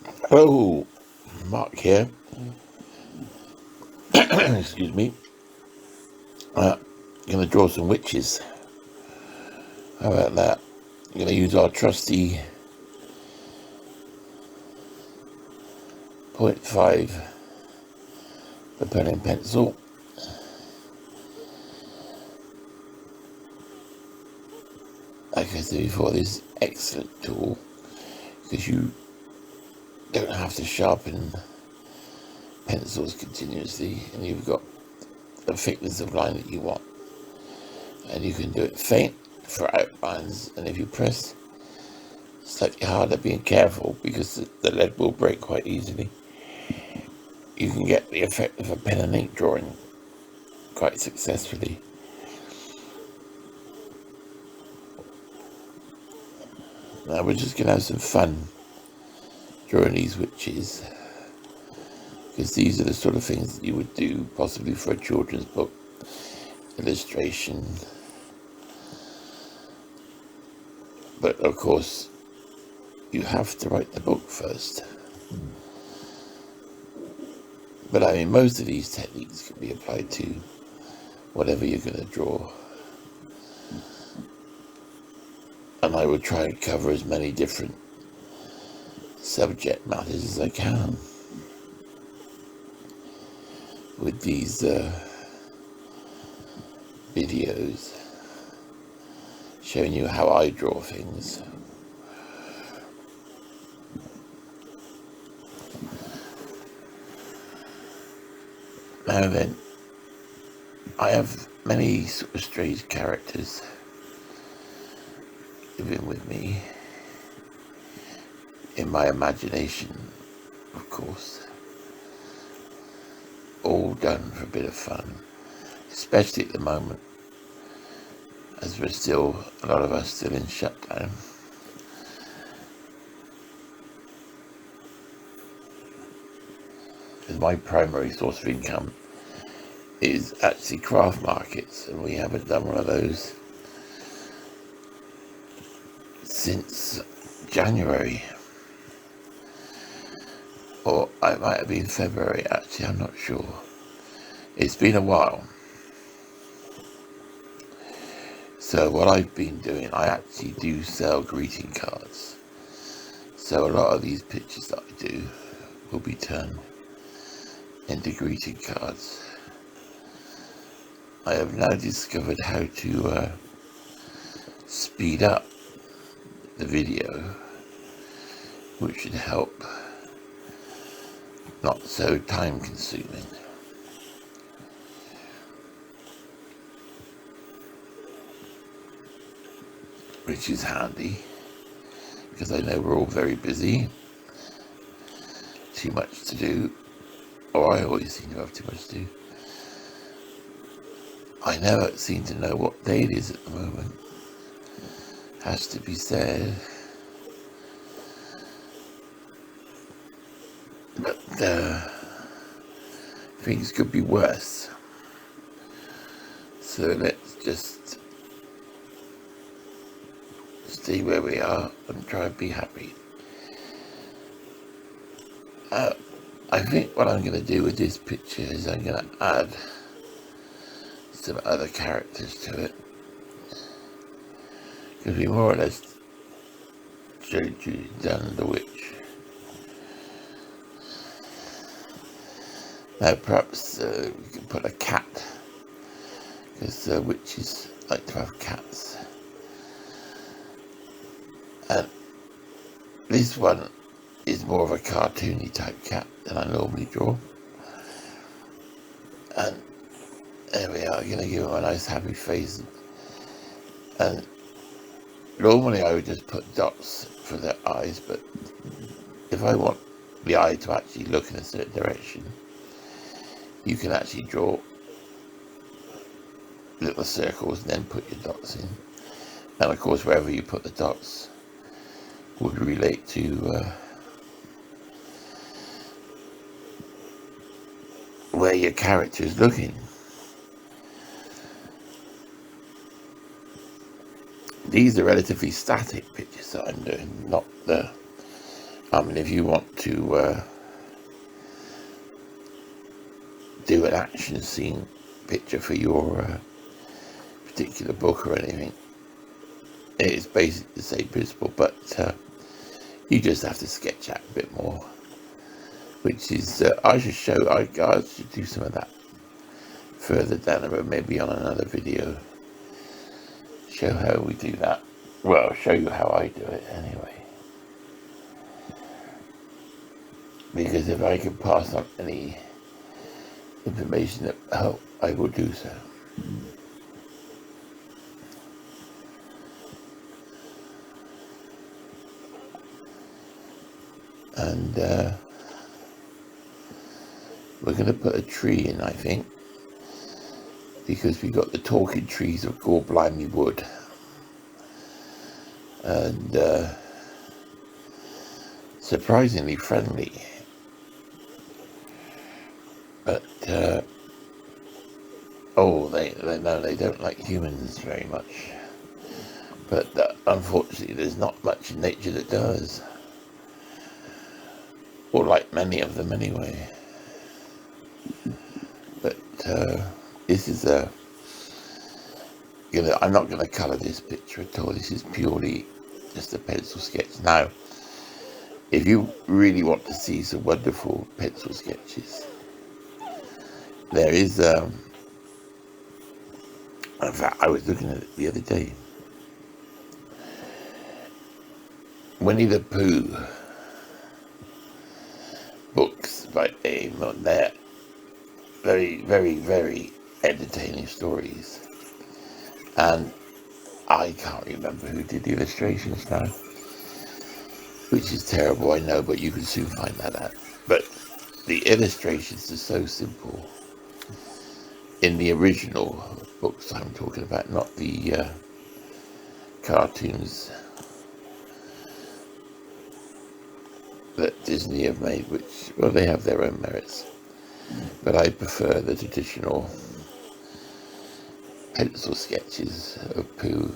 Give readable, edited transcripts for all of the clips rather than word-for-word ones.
Hello, Mark here. Excuse me. Uh, Gonna draw some witches. How about that? Gonna use our trusty 0.5 for pen and pencil. Like I said before, this is an excellent tool because you don't have to sharpen pencils continuously, and you've got the thickness of line that you want, and you can do it faint for outlines. And if you press slightly harder, being careful because the lead will break quite easily, you can get the effect of a pen and ink drawing quite successfully. Now we're just going to have some fun drawing these witches, because these are the sort of things that you would do possibly for a children's book illustration. But of course, you have to write the book first. But I mean, most of these techniques can be applied to whatever you're going to draw. And I would try and cover as many different subject matters as I can with these videos showing you how I draw things. Now then, I have many sort of strange characters living with me in my imagination, of course, all done for a bit of fun, especially at the moment, as a lot of us still in shutdown. Because my primary source of income is actually craft markets, and we haven't done one of those since January, or it might have been February, actually, I'm not sure. It's been a while. So what I've been doing, I actually do sell greeting cards. So a lot of these pictures that I do will be turned into greeting cards. I have now discovered how to speed up the video, which should help, not so time consuming. Which is handy, because I know we're all very busy, too much to do, or I always seem to have too much to do. I never seem to know what day it is at the moment, has to be said, but things could be worse, so let's just stay where we are and try and be happy. I think what I'm going to do with this picture is I'm going to add some other characters to it, because we more or less showed you done the witch. Now perhaps we can put a cat, because witches like to have cats. And this one is more of a cartoony type cat than I normally draw. And there we are, going to give him a nice happy face. And normally I would just put dots for their eyes, but if I want the eye to actually look in a certain direction, you can actually draw little circles and then put your dots in. And of course, wherever you put the dots would relate to where your character is looking. These are relatively static pictures that I'm doing, not the I mean, if you want to do an action scene picture for your particular book or anything, it is basically the same principle, but you just have to sketch out a bit more, which is, I should do some of that further down the road, maybe on another video, show how we do that. Well, I'll show you how I do it anyway, because if I can pass on any information that help, I will do so. And we're going to put a tree in, I think, because we got the talking trees of Gore Blimey Wood, and surprisingly friendly, but they don't like humans very much, but unfortunately there's not much in nature that does, or like many of them anyway. But this is I'm not going to colour this picture at all. This is purely just a pencil sketch. Now, if you really want to see some wonderful pencil sketches, there is, in fact, I was looking at it the other day, Winnie the Pooh books by Aemon. They're very, very, very entertaining stories, and I can't remember who did the illustrations now, which is terrible, I know, but you can soon find that out. But the illustrations are so simple in the original books I'm talking about, not the cartoons that Disney have made, which, well, they have their own merits, but I prefer the traditional pencil sketches of Pooh,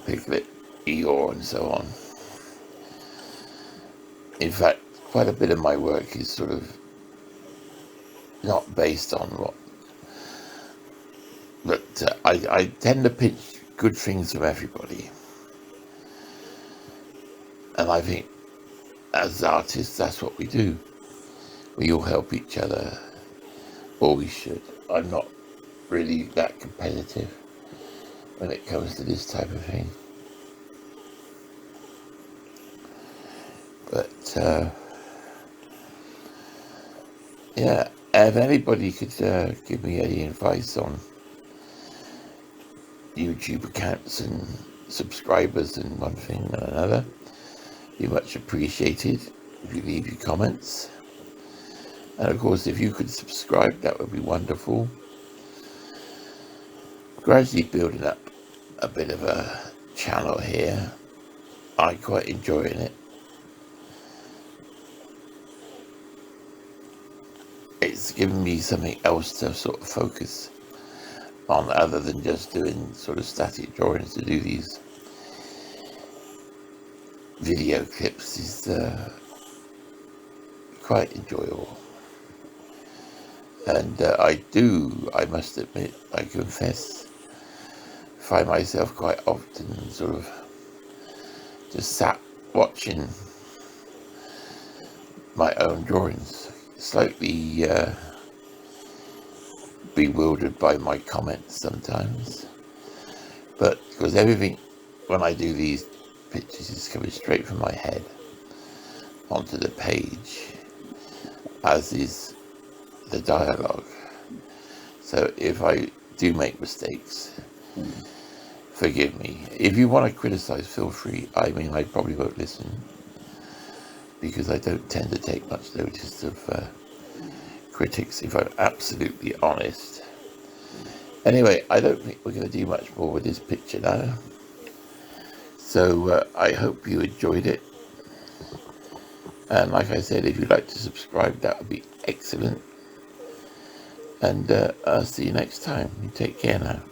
Piglet, Eeyore, and so on. In fact, quite a bit of my work is sort of not based on what, but I tend to pitch good things from everybody, and I think as artists that's what we do. We all help each other, or we should. I'm not really that competitive when it comes to this type of thing, but yeah, if anybody could give me any advice on YouTube accounts and subscribers and one thing and another, be much appreciated if you leave your comments. And of course, if you could subscribe, that would be wonderful. Gradually building up a bit of a channel here. I'm quite enjoying it. It's given me something else to sort of focus on, other than just doing sort of static drawings. To do these video clips is quite enjoyable, and I must admit, I confess, find myself quite often sort of just sat watching my own drawings, slightly bewildered by my comments sometimes, but because everything when I do these pictures is coming straight from my head onto the page, as is the dialogue. So if I do make mistakes, forgive me. If you want to criticize, feel free. I mean, I probably won't listen, because I don't tend to take much notice of critics, if I'm absolutely honest. Anyway, I don't think we're going to do much more with this picture now, so I hope you enjoyed it, and like I said, if you'd like to subscribe, that would be excellent, and I'll see you next time. You take care now.